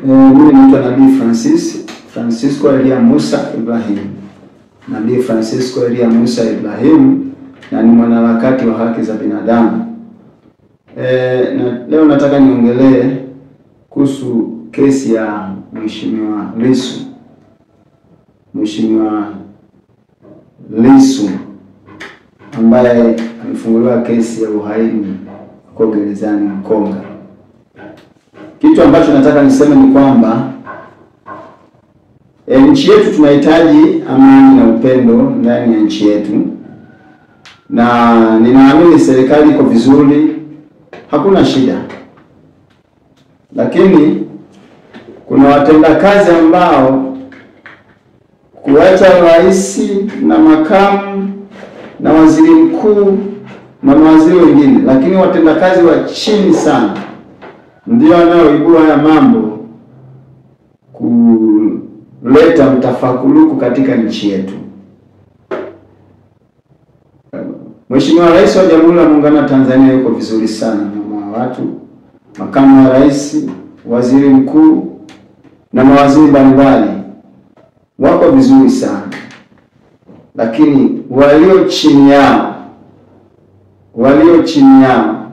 Mimi naitwa Nabii Francisco Elia Musa Ibrahim. Nabii Francisco Elia Musa Ibrahim, na ni mwanaharakati wa haki za binadamu. Leo nataka niongelee kuhusu kesi ya Mheshimiwa Lissu. Mheshimiwa Lissu ambaye amefunguliwa kesi ya uhaini kwa gerezani Mkonga. Kitu ambacho nataka niseme ni kwamba nchi yetu tunahitaji amani na upendo ndani ya nchi yetu, na ninaamini serikali iko vizuri, hakuna shida. Lakini kuna watendakazi ambao kuacha rais na makamu na waziri mkuu na mawaziri wengine, lakini watendakazi wa chini sana ndio wanaoibua haya mambo, kuleta mtafakuruku katika nchi yetu. Mheshimiwa Rais wa Jamhuri ya Muungano wa Tanzania yuko vizuri sana na watu, makamu wa rais, waziri mkuu na mawaziri mbalimbali wako vizuri sana, lakini walio chini yao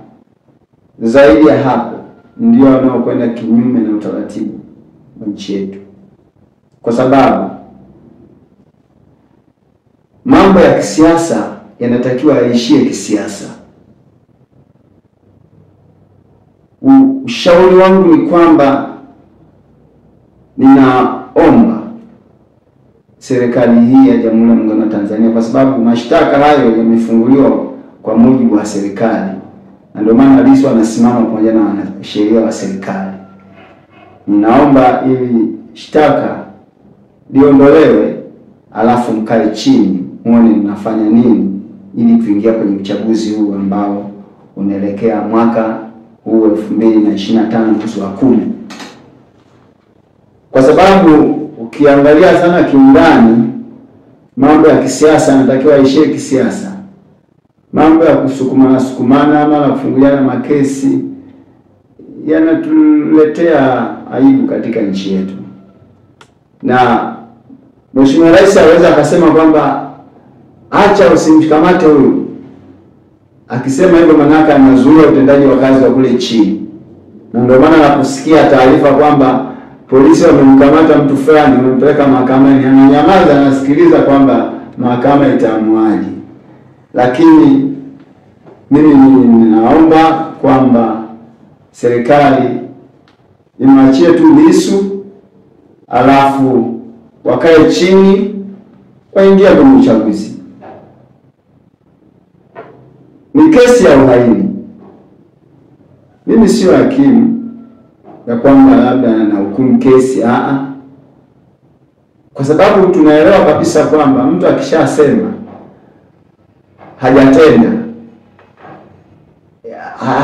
zaidi ya hapo ndio wanaokwenda kinyume na utaratibu wa nchi yetu, kwa sababu mambo ya kisiasa yanatakiwa yaishie kisiasa. Ushauri wangu ni kwamba ninaomba serikali hii ya Jamhuri ya Muungano wa Tanzania, kwa sababu mashtaka hayo yamefunguliwa kwa mujibu wa serikali, na ndio maana Lissu anasimama pamoja na wanasheria wa serikali. Ninaomba ili shtaka liondolewe, alafu mkae chini muone mnafanya nini ili kuingia kwenye uchaguzi huu ambao unaelekea mwaka huu 2025 mwezi wa 10. Kwa sababu ukiangalia sana kiundani, mambo ya kisiasa yanatakiwa yaishie kisiasa. Mambo ya kusukumana ama kufunguliana makesi yanatuletea aibu katika nchi yetu. Na Mheshimiwa Rais aweza akasema kwamba acha usimkamate huyu. Akisema hivyo manaka anazuia utendaji wa kazi wa kule chini. Na ndio maana nakusikia taarifa kwamba polisi wamemkamata mtu fulani, wamempeleka mahakamani, ananyamaza, anasikiliza kwamba mahakama itaamuaje. Lakini mimi ninaomba kwamba serikali imwachie tu Lissu, alafu wakae chini waingia kwenye uchaguzi. Ni kesi ya uhaini. Mimi sio hakimu ya kwamba labda na hukumu kesi, kwa sababu tunaelewa kabisa kwamba mtu akishasema hajatenda,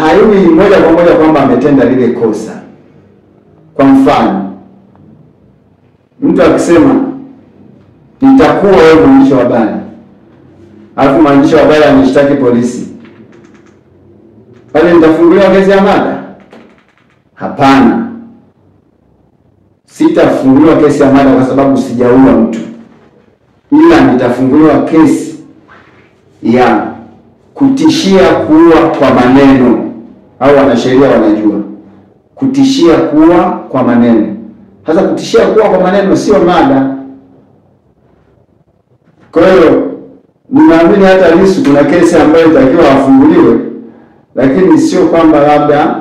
hayui moja kwa moja kwamba ametenda lile kosa. Kwa mfano, mtu akisema nitakuwa wewe mwandishi wa habari, alafu mwandishi wa habari anashtaki polisi, pale nitafunguliwa kesi ya mada? Hapana. Sitafunguliwa kesi ya mada kwa sababu sijaua mtu, ila nitafunguliwa kesi ya kutishia kuua kwa maneno, au wanasheria wanajua kutishia kuua kwa maneno. Hasa kutishia kuua kwa maneno sio mada. Kwa hiyo ninaamini hata Lissu kuna kesi ambayo itakiwa afunguliwe, lakini sio kwamba labda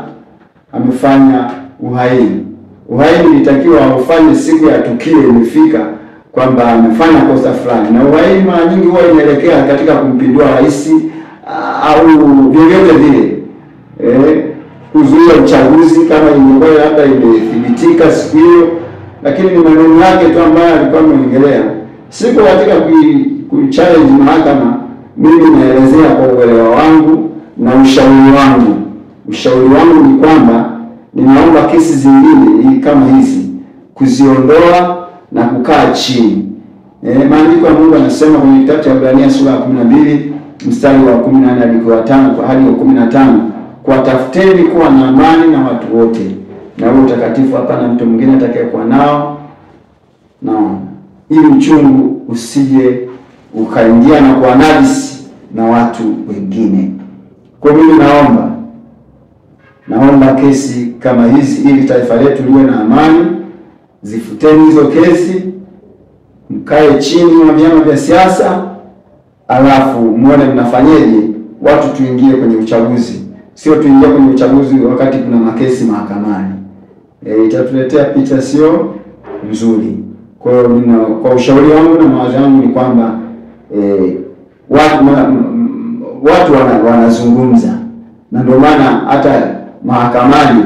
amefanya uhaini. Uhaini litakiwa ufanye siku ya tukio imefika kwamba amefanya kosa fulani, na uhaini mara nyingi huwa inaelekea katika kumpindua rais au vyovyote vile, kuzuia uchaguzi kama ingekuwa labda imethibitika siku hiyo. Lakini ni maneno yake tu ambayo alikuwa ameongelea. Siko katika kuchallenge mahakama, mimi naelezea kwa uelewa wangu na ushauri wangu. Ushauri wangu ni kwamba ninaomba kesi zingine kama hizi kuziondoa na kukaa chini. Maandiko ya Mungu anasema kwenye kitabu cha Ibrania sura ya 12 mstari wa 14 hadi 15 hadi 15, kuwatafuteni kuwa na amani na watu wote na huo utakatifu hapana mtu mwingine atakayekuwa nao. Naona ili uchungu usije ukaingia na kuanajisi na watu wengine. Kwa mimi naomba kesi kama hizi ili taifa letu liwe na amani. Zifuteni hizo kesi, mkae chini wa vyama vya siasa, alafu muone mnafanyeje watu tuingie kwenye uchaguzi. Sio tuingie kwenye uchaguzi wakati kuna makesi mahakamani. Itatuletea picha sio nzuri. Kwa hiyo kwa ushauri wangu na mawazo yangu ni kwamba watu wanazungumza, na ndio maana hata mahakamani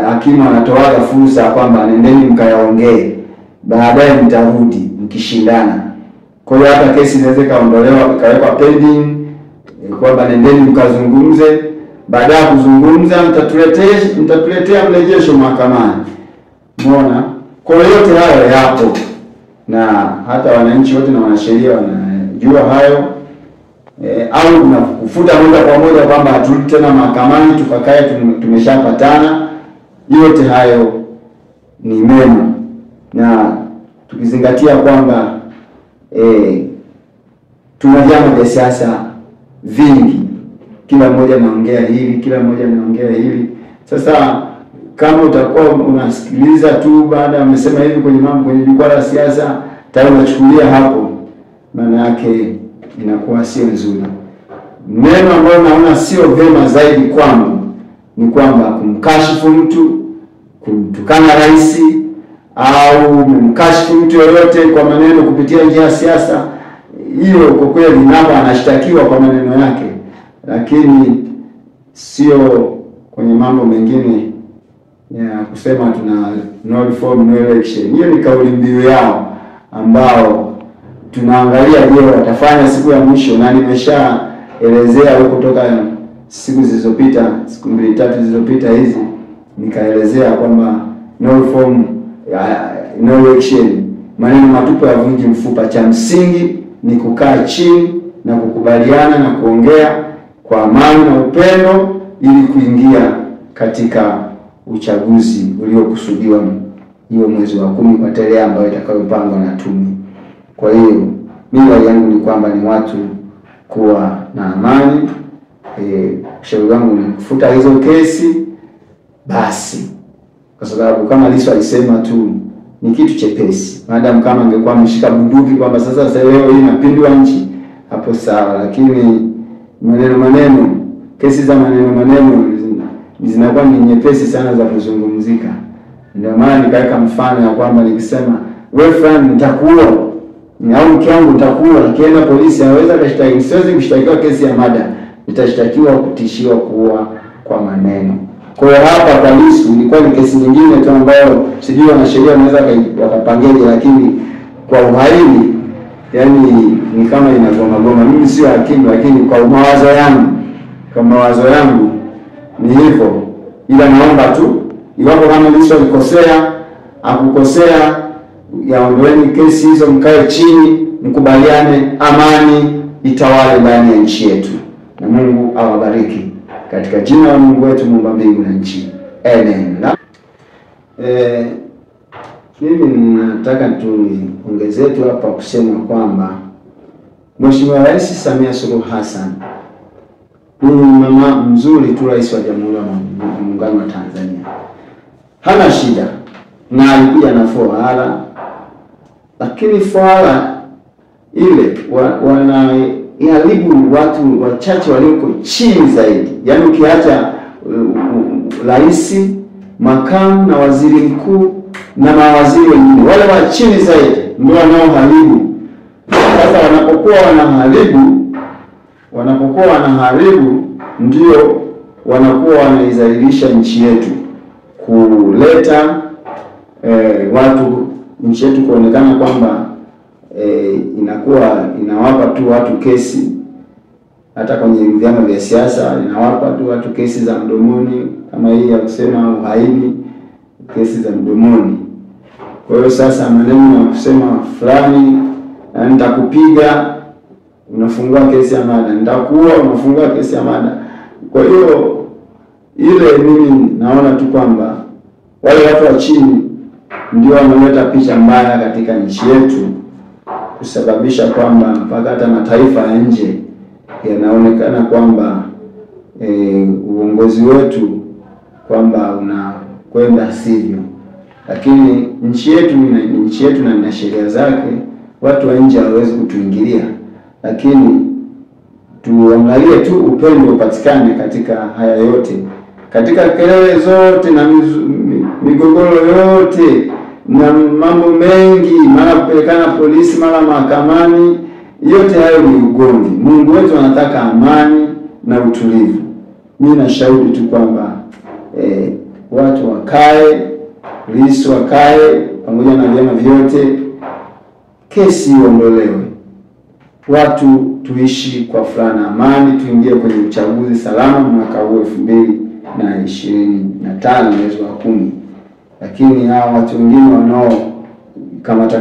hakimu anatoa fursa kwamba nendeni mkayaongee, baadaye mtarudi mkishindana. Kwa hiyo hata kesi inaweza kaondolewa ikawekwa pending, kwamba nendeni mkazungumze, baada ya kuzungumza mtatuletea mrejesho mahakamani. Umeona? Kwa hiyo yote hayo yapo, na hata wananchi wote na wanasheria wanajua hayo. Au kufuta moja kwa moja kwamba haturudi tena mahakamani tukakae tumeshapatana. Yote hayo ni mema, na tukizingatia kwamba tuna vyama vya siasa vingi, kila mmoja anaongea hili, Sasa kama utakuwa unasikiliza tu baada amesema hivi kwenye jukwaa la siasa, tayari unachukulia hapo, maana yake inakuwa sio nzuri. Neno ambalo naona sio vema zaidi kwangu ni kwamba kumkashifu mtu, kumtukana rais, au kumkashifu mtu yoyote kwa maneno kupitia njia ya siasa. Hiyo kwa kweli namba anashtakiwa kwa maneno yake, lakini sio kwenye mambo mengine ya kusema tuna no reform no election. Hiyo ni kauli mbiu yao ambao tunaangalia je watafanya siku ya mwisho, na nimeshaelezea huko kutoka siku zilizopita, siku 2-3 zilizopita hizi, nikaelezea kwamba no reform no election, maneno matupu yavunji mfupa. Cha msingi ni kukaa chini na kukubaliana na kuongea kwa amani na upendo ili kuingia katika uchaguzi uliokusudiwa hiyo mwezi wa 10 kwa tarehe ambayo itakayopangwa na tume. Kwa hiyo mimi yangu ni kwamba ni watu kuwa na amani. Shauri wangu ni kufuta hizo kesi basi, kwa sababu kama Lissu alisema tu ni kitu chepesi. Madam kama angekuwa ameshika bunduki kwamba sasa leo hii napindua nchi, hapo sawa, lakini maneno kesi za maneno zinakuwa ni nyepesi sana za kuzungumzika. Ndio maana nikaweka mfano ya kwamba nikisema wewe fulani nitakuua, au mke wangu nitakuua, nikienda polisi anaweza kushtaki, siwezi kushtakiwa kesi ya mada, nitashtakiwa kutishiwa kuua kwa maneno. Kwa hiyo hapa kwa Lissu ilikuwa ni kesi nyingine tu ambayo sijui wanasheria wanaweza wakapangeje, lakini kwa uhaini yani ni kama inagoma. Mimi sio hakimu, lakini kwa mawazo yangu ni hivyo. Ila naomba tu iwapo kama Lissu alikosea, akukosea, yaondoeni kesi hizo, mkae chini, mkubaliane, amani itawale ndani ya nchi yetu, na Mungu awabariki katika jina la Mungu wetu muumba mbingu na nchi. Amen. Mimi nataka tuongezee tu hapa kusema kwamba Mheshimiwa Rais Samia Suluhu Hassan ni mama mzuri tu, rais wa Jamhuri ya Muungano wa Tanzania. Hana shida na alikuja na foara, lakini foara ile wanaharibu watu wachache walioko chini zaidi. Yaani ukiacha rais, makamu na waziri mkuu na mawaziri wengine, wale wa chini zaidi ndio wanaoharibu. Sasa wanapokuwa wanaharibu ndio wanakuwa wanaizalilisha nchi yetu, kuleta watu nchi yetu kuonekana kwamba inakuwa inawapa tu watu kesi. Hata kwenye vyama vya siasa inawapa tu watu kesi za mdomoni, kama hii ya kusema uhaini, kesi za mdomoni. Kwa hiyo sasa maneno ya kusema fulani nitakupiga, unafungua kesi ya mada, nitakuua, unafungua kesi ya mada. Kwa hiyo ile mimi naona tu kwamba Wale watu wa chini ndio wanaleta picha mbaya katika nchi yetu, kusababisha kwamba mpaka hata mataifa ya nje yanaonekana kwamba uongozi wetu kwamba unakwenda sivyo. Lakini nchi yetu na ina sheria zake, watu wa nje hawawezi kutuingilia. Lakini tuangalie tu upendo upatikane katika haya yote, katika kelele zote na migogoro yote na mambo mengi, mara kupelekana polisi, mara mahakamani. Yote hayo ni ugomvi. Mungu wetu anataka amani na utulivu. Mimi nashauri tu kwamba watu wakae, Lissu wakae pamoja na vyama vyote, kesi iondolewe, watu tuishi kwa furaha na amani, tuingie kwenye uchaguzi salama mwaka huu 2025 mwezi wa 10. Lakini hao watu wengine wanao kamata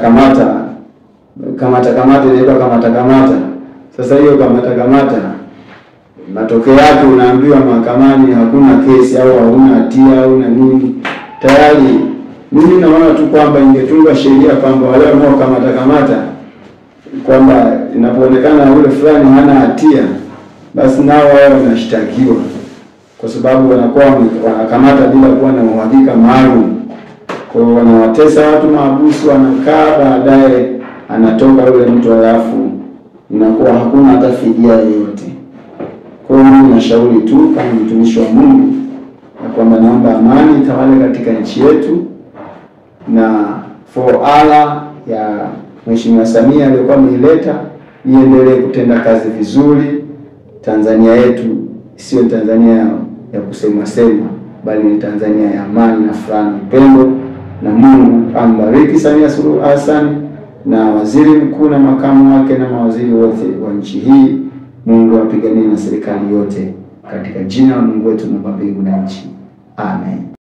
inaitwa kamata. Sasa hiyo kamata matokeo yake unaambiwa mahakamani hakuna kesi au hauna hatia au na nini. Tayari mimi naona tu kwamba ingetungwa sheria kwamba wale ambao kamata kwamba inapoonekana yule fulani hana hatia, basi nao wao wanashtakiwa, kwa sababu wanakuwa wanakamata bila kuwa na uhakika maalum. Kwa hiyo wanawatesa watu mahabusu, wanakaa, baadaye anatoka yule mtu, alafu inakuwa hakuna hata fidia yoyote. Kwa hiyo mimi nashauri tu kama mtumishi wa Mungu na kwamba naomba amani itawale katika nchi yetu, na Allah ya Mheshimiwa Samia aliyokuwa ameileta iendelee kutenda kazi vizuri. Tanzania yetu sio Tanzania ya kusema, bali ni Tanzania ya amani na furaha na upendo. Na Mungu ambariki Samia Suluhu Hassan na waziri mkuu na makamu wake na mawaziri wote wa nchi hii. Mungu apiganie na serikali yote katika jina la Mungu wetu na mbingu na nchi. Amen.